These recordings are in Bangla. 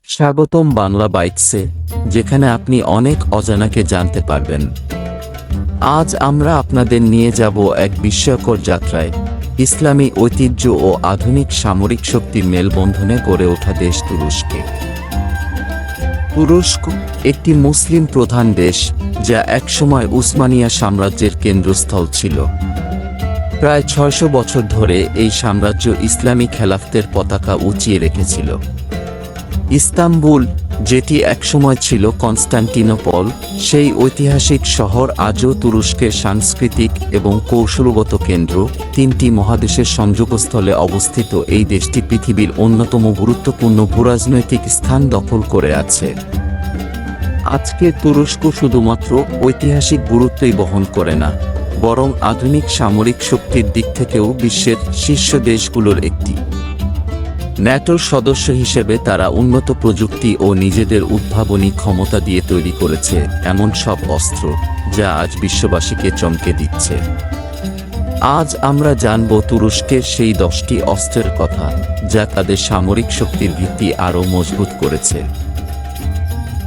স্বাগতম বাংলা বাইটসে, যেখানে আপনি অনেক অজানাকে জানতে পারবেন। আজ আমরা আপনাদের নিয়ে যাব এক বিস্ময়কর যাত্রায়, ইসলামী ঐতিহ্য ও আধুনিক সামরিক শক্তির মেলবন্ধনে গড়ে ওঠা দেশ তুরস্কে। তুরস্ক একটি মুসলিম প্রধান দেশ, যা একসময় উসমানিয়া সাম্রাজ্যের কেন্দ্রস্থল ছিল। প্রায় ৬০০ বছর ধরে এই সাম্রাজ্য ইসলামী খেলাফতের পতাকা উঁচিয়ে রেখেছিল। ইস্তাম্বুল, যেটি একসময় ছিল কনস্টান্টিনোপল, সেই ঐতিহাসিক শহর আজও তুরস্কের সাংস্কৃতিক এবং কৌশলগত কেন্দ্র। তিনটি মহাদেশের সংযোগস্থলে অবস্থিত এই দেশটি পৃথিবীর অন্যতম গুরুত্বপূর্ণ ভূরাজনৈতিক স্থান দখল করে আছে। আজকে তুরস্ক শুধুমাত্র ঐতিহাসিক গুরুত্বই বহন করে না, বরং আধুনিক সামরিক শক্তির দিক থেকেও বিশ্বের শীর্ষ দেশগুলোর একটি। ন্যাটোর সদস্য হিসেবে তারা উন্নত প্রযুক্তি ও নিজেদের উদ্ভাবনী ক্ষমতা দিয়ে তৈরি করেছে এমন সব অস্ত্র, যা আজ বিশ্ববাসীকে চমকে দিচ্ছে। আজ আমরা জানব তুরস্কের সেই 10টি অস্ত্রের কথা, যা তাদের সামরিক শক্তির ভিত্তি আরও মজবুত করেছে।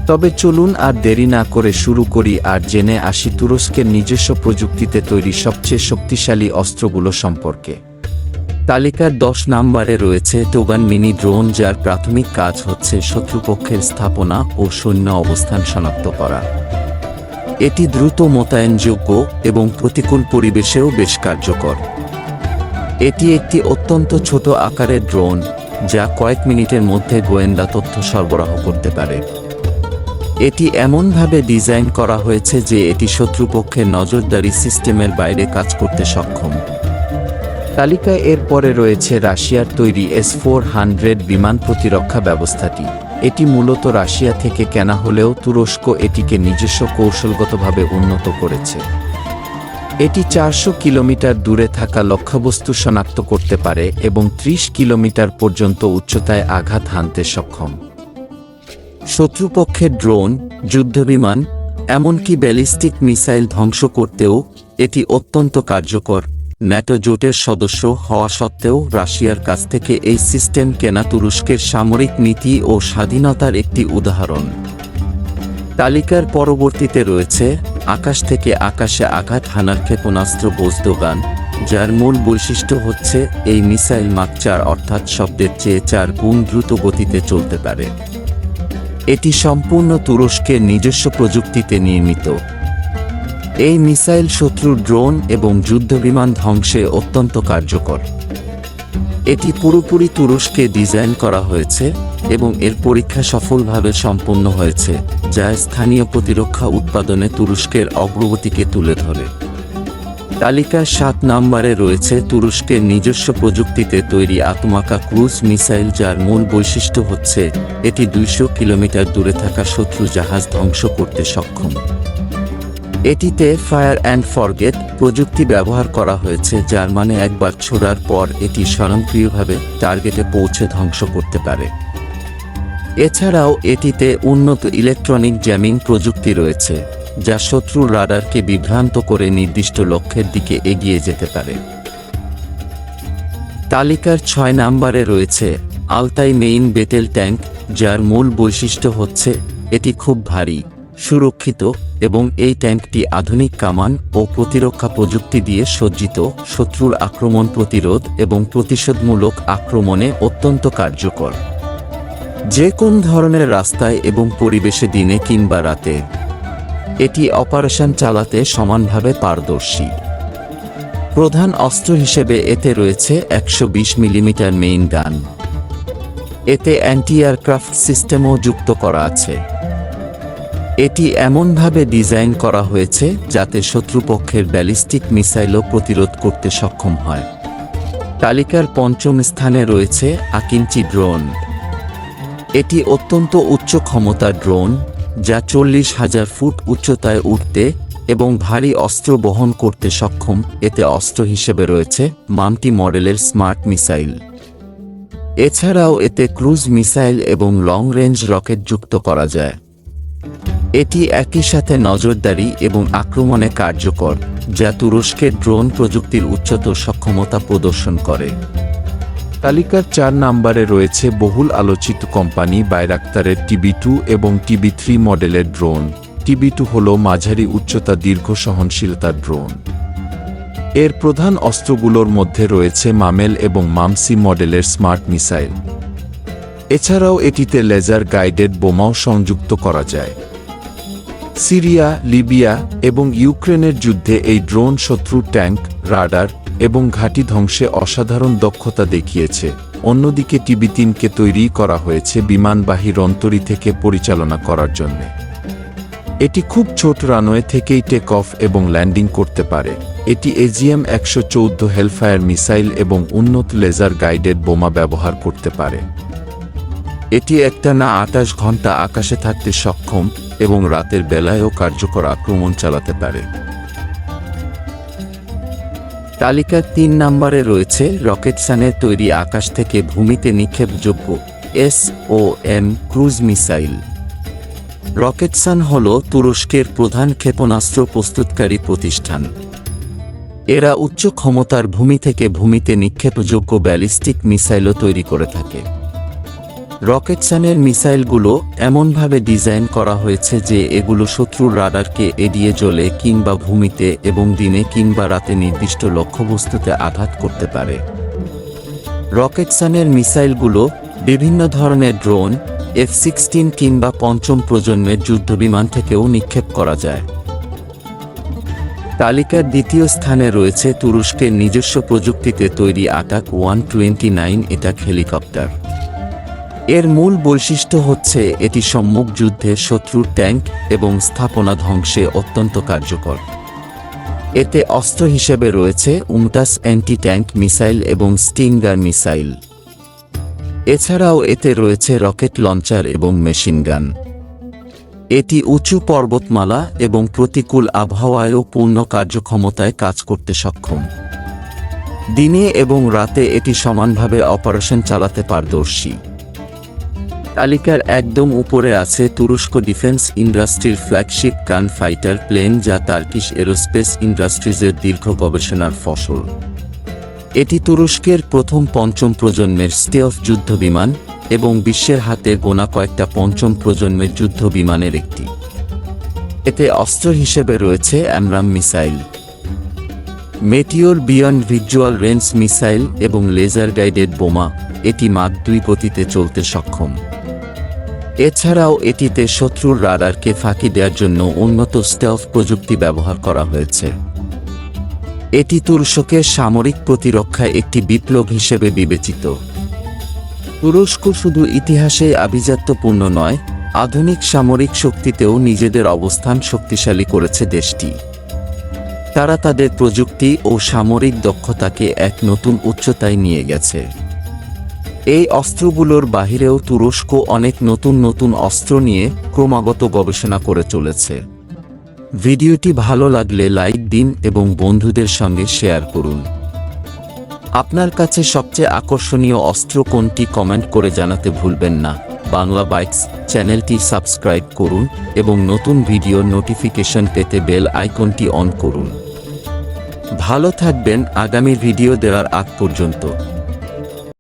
তবে চলুন আর দেরি না করে শুরু করি আর জেনে আসি তুরস্কের নিজস্ব প্রযুক্তিতে তৈরি সবচেয়ে শক্তিশালী অস্ত্রগুলো সম্পর্কে। তালিকার 10 নম্বরে রয়েছে টোগান মিনি ড্রোন, যার প্রাথমিক কাজ হচ্ছে শত্রুপক্ষের স্থাপনা ও সৈন্য অবস্থান শনাক্ত করা। এটি দ্রুত মোতায়েনযোগ্য এবং প্রতিকূল পরিবেশেও বেশ কার্যকর। এটি একটি অত্যন্ত ছোট আকারের ড্রোন, যা কয়েক মিনিটের মধ্যে গোয়েন্দা তথ্য সরবরাহ করতে পারে। এটি এমনভাবে ডিজাইন করা হয়েছে যে এটি শত্রুপক্ষের নজরদারি সিস্টেমের বাইরে কাজ করতে সক্ষম। তালিকায় এর পরে রয়েছে রাশিয়ার তৈরি S-400 বিমান প্রতিরক্ষা ব্যবস্থাটি। এটি মূলত রাশিয়া থেকে কেনা হলেও তুরস্ক এটিকে নিজস্ব কৌশলগতভাবে উন্নত করেছে। এটি 400 কিলোমিটার দূরে থাকা লক্ষ্যবস্তু শনাক্ত করতে পারে এবং 30 কিলোমিটার পর্যন্ত উচ্চতায় আঘাত হানতে সক্ষম। শত্রুপক্ষের ড্রোন, যুদ্ধবিমান, এমনকি ব্যালিস্টিক মিসাইল ধ্বংস করতেও এটি অত্যন্ত কার্যকর। ন্যাটো জোটের সদস্য হওয়া সত্ত্বেও রাশিয়ার কাছ থেকে এই সিস্টেম কেনা তুরস্কের সামরিক নীতি ও স্বাধীনতার একটি উদাহরণ। তালিকার পরবর্তীতে রয়েছে আকাশ থেকে আকাশে আঘাত হানার ক্ষেপণাস্ত্র বোজদোগান, যার মূল বৈশিষ্ট্য হচ্ছে এই মিসাইল মাক 4 অর্থাৎ শব্দের চেয়ে 4 গুণ দ্রুত গতিতে চলতে পারে। এটি সম্পূর্ণ তুরস্কের নিজস্ব প্রযুক্তিতে নির্মিত। এই মিসাইল শত্রুর ড্রোন এবং যুদ্ধবিমান ধ্বংসে অত্যন্ত কার্যকর। এটি পুরোপুরি তুরস্কে ডিজাইন করা হয়েছে এবং এর পরীক্ষা সফলভাবে সম্পন্ন হয়েছে, যা স্থানীয় প্রতিরক্ষা উৎপাদনে তুরস্কের অগ্রগতিকে তুলে ধরে। তালিকার 7 নম্বরে রয়েছে তুরস্কের নিজস্ব প্রযুক্তিতে তৈরি আতমাকা ক্রুজ মিসাইল, যার মূল বৈশিষ্ট্য হচ্ছে এটি 200 কিলোমিটার দূরে থাকা শত্রু জাহাজ ধ্বংস করতে সক্ষম। এটিতে ফায়ার অ্যান্ড ফরগেট প্রযুক্তি ব্যবহার করা হয়েছে, যার মানে একবার ছোড়ার পর এটি স্বয়ংক্রিয়ভাবে টার্গেটে পৌঁছে ধ্বংস করতে পারে। এছাড়াও এটিতে উন্নত ইলেকট্রনিক জ্যামিং প্রযুক্তি রয়েছে, যা শত্রুর রাডারকে বিভ্রান্ত করে নির্দিষ্ট লক্ষ্যের দিকে এগিয়ে যেতে পারে। তালিকার 6 নম্বরে রয়েছে আলতাই মেইন বেটেল ট্যাঙ্ক, যার মূল বৈশিষ্ট্য হচ্ছে এটি খুব ভারী, সুরক্ষিত এবং এই ট্যাঙ্কটি আধুনিক কামান ও প্রতিরক্ষা প্রযুক্তি দিয়ে সজ্জিত। শত্রুর আক্রমণ প্রতিরোধ এবং প্রতিশোধমূলক আক্রমণে অত্যন্ত কার্যকর, যে কোন ধরনের রাস্তায় এবং পরিবেশে, দিনে কিংবা রাতে। এটি অপারেশন চালাতে সমানভাবে পারদর্শী। প্রধান অস্ত্র হিসেবে এতে রয়েছে 120 মিলিমিটার মেইন গান। এতে অ্যান্টি এয়ারক্রাফট সিস্টেমও যুক্ত করা আছে। এটি এমনভাবে ডিজাইন করা হয়েছে যাতে শত্রুপক্ষের ব্যালিস্টিক মিসাইলও প্রতিরোধ করতে সক্ষম হয়। তালিকার 5ম স্থানে রয়েছে আকিঞ্চি ড্রোন। এটি অত্যন্ত উচ্চ ক্ষমতার ড্রোন, যা 40,000 ফুট উচ্চতায় উঠতে এবং ভারী অস্ত্র বহন করতে সক্ষম। এতে অস্ত্র হিসেবে রয়েছে মাল্টি মডেলের স্মার্ট মিসাইল। এছাড়াও এতে ক্রুজ মিসাইল এবং লং রেঞ্জ রকেট যুক্ত করা যায়। এটি একই সাথে নজরদারি এবং আক্রমণে কার্যকর, যা তুরস্কের ড্রোন প্রযুক্তির উচ্চতর সক্ষমতা প্রদর্শন করে। তালিকার 4 নম্বরে রয়েছে বহুল আলোচিত কোম্পানি বাইরাক্তারের TB2 এবং TB3 মডেলের ড্রোন। TB2 হল মাঝারি উচ্চতা দীর্ঘ সহনশীলতার ড্রোন। এর প্রধান অস্ত্রগুলোর মধ্যে রয়েছে মামেল এবং মামসি মডেলের স্মার্ট মিসাইল। এছাড়াও এটিতে লেজার গাইডেড বোমাও সংযুক্ত করা যায়। সিরিয়া, লিবিয়া এবং ইউক্রেনের যুদ্ধে এই ড্রোন শত্রু ট্যাঙ্ক, রাডার এবং ঘাঁটি ধ্বংসে অসাধারণ দক্ষতা দেখিয়েছে। অন্যদিকে TB3কে তৈরি করা হয়েছে বিমানবাহী রন্তরি থেকে পরিচালনা করার জন্য। এটি খুব ছোট রানওয়ে থেকেই টেক অফ এবং ল্যান্ডিং করতে পারে। এটি AGM-114 হেলফায়ার মিসাইল এবং উন্নত লেজার গাইডেড বোমা ব্যবহার করতে পারে। এটি একটানা 28 ঘন্টা আকাশে থাকতে সক্ষম এবং রাতের বেলায়ও কার্যকর আক্রমণ চালাতে পারে। তালিকার 3 নম্বরে রয়েছে রকেটসানের তৈরি আকাশ থেকে ভূমিতে নিক্ষেপযোগ্য SOM ক্রুজ মিসাইল। রকেটসান হল তুরস্কের প্রধান ক্ষেপণাস্ত্র প্রস্তুতকারী প্রতিষ্ঠান। এরা উচ্চ ক্ষমতার ভূমি থেকে ভূমিতে নিক্ষেপযোগ্য ব্যালিস্টিক মিসাইলও তৈরি করে থাকে। রকেটসানের মিসাইলগুলো এমনভাবে ডিজাইন করা হয়েছে যে এগুলো শত্রুর রাডারকে এড়িয়ে জ্বলে কিংবা ভূমিতে এবং দিনে কিংবা রাতে নির্দিষ্ট লক্ষ্যবস্তুতে আঘাত করতে পারে। রকেটসানের মিসাইলগুলো বিভিন্ন ধরনের ড্রোন, F-16 কিংবা পঞ্চম প্রজন্মের যুদ্ধবিমান থেকেও নিক্ষেপ করা যায়। তালিকার দ্বিতীয় স্থানে রয়েছে তুরস্কের নিজস্ব প্রযুক্তিতে তৈরি আটাক 129 এটাক হেলিকপ্টার। এর মূল বৈশিষ্ট্য হচ্ছে এটি সম্মুখ যুদ্ধে শত্রুর ট্যাঙ্ক এবং স্থাপনা ধ্বংসে অত্যন্ত কার্যকর। এতে অস্ত্র হিসেবে রয়েছে উমটাস অ্যান্টি ট্যাঙ্ক মিসাইল এবং স্টিঙ্গার মিসাইল। এছাড়াও এতে রয়েছে রকেট লঞ্চার এবং মেশিনগান। এটি উঁচু পর্বতমালা এবং প্রতিকূল আবহাওয়ায়ও পূর্ণ কার্যক্ষমতায় কাজ করতে সক্ষম। দিনে এবং রাতে এটি সমানভাবে অপারেশন চালাতে পারদর্শী। তালিকার একদম উপরে আছে তুরস্ক ডিফেন্স ইন্ডাস্ট্রির ফ্ল্যাগশিপ গান ফাইটার প্লেন, যা টার্কিশ এরোস্পেস ইন্ডাস্ট্রিজের দীর্ঘ গবেষণার ফসল। এটি তুরস্কের প্রথম পঞ্চম প্রজন্মের স্টেলথ যুদ্ধবিমান এবং বিশ্বের হাতে গোনা কয়েকটা পঞ্চম প্রজন্মের যুদ্ধবিমানের একটি। এতে অস্ত্র হিসেবে রয়েছে AMRAAM missile, Meteor beyond visual range missile এবং লেজার গাইডেড বোমা। এটি মাক 2 গতিতে চলতে সক্ষম। এছাড়াও এটিতে শত্রুর রাডারকে ফাঁকি দেওয়ার জন্য উন্নত স্টেলথ প্রযুক্তি ব্যবহার করা হয়েছে। এটি তুরস্কের সামরিক প্রতিরক্ষায় একটি বিপ্লব হিসেবে বিবেচিত। তুরস্ক শুধু ইতিহাসে আভিজাত্যপূর্ণ নয়, আধুনিক সামরিক শক্তিতেও নিজেদের অবস্থান শক্তিশালী করেছে দেশটি। তারা তাদের প্রযুক্তি ও সামরিক দক্ষতাকে এক নতুন উচ্চতায় নিয়ে গেছে। এই অস্ত্রগুলোর বাহিরেও তুরস্ক অনেক নতুন নতুন অস্ত্র নিয়ে ক্রমাগত গবেষণা করে চলেছে। ভিডিওটি ভালো লাগলে লাইক দিন এবং বন্ধুদের সঙ্গে শেয়ার করুন। আপনার কাছে সবচেয়ে আকর্ষণীয় অস্ত্র কোনটি কমেন্ট করে জানাতে ভুলবেন না। বাংলা বাইটস চ্যানেলটি সাবস্ক্রাইব করুন এবং নতুন ভিডিওর নোটিফিকেশন পেতে বেল আইকনটি অন করুন। ভালো থাকবেন আগামী ভিডিও দেওয়ার আগ পর্যন্ত।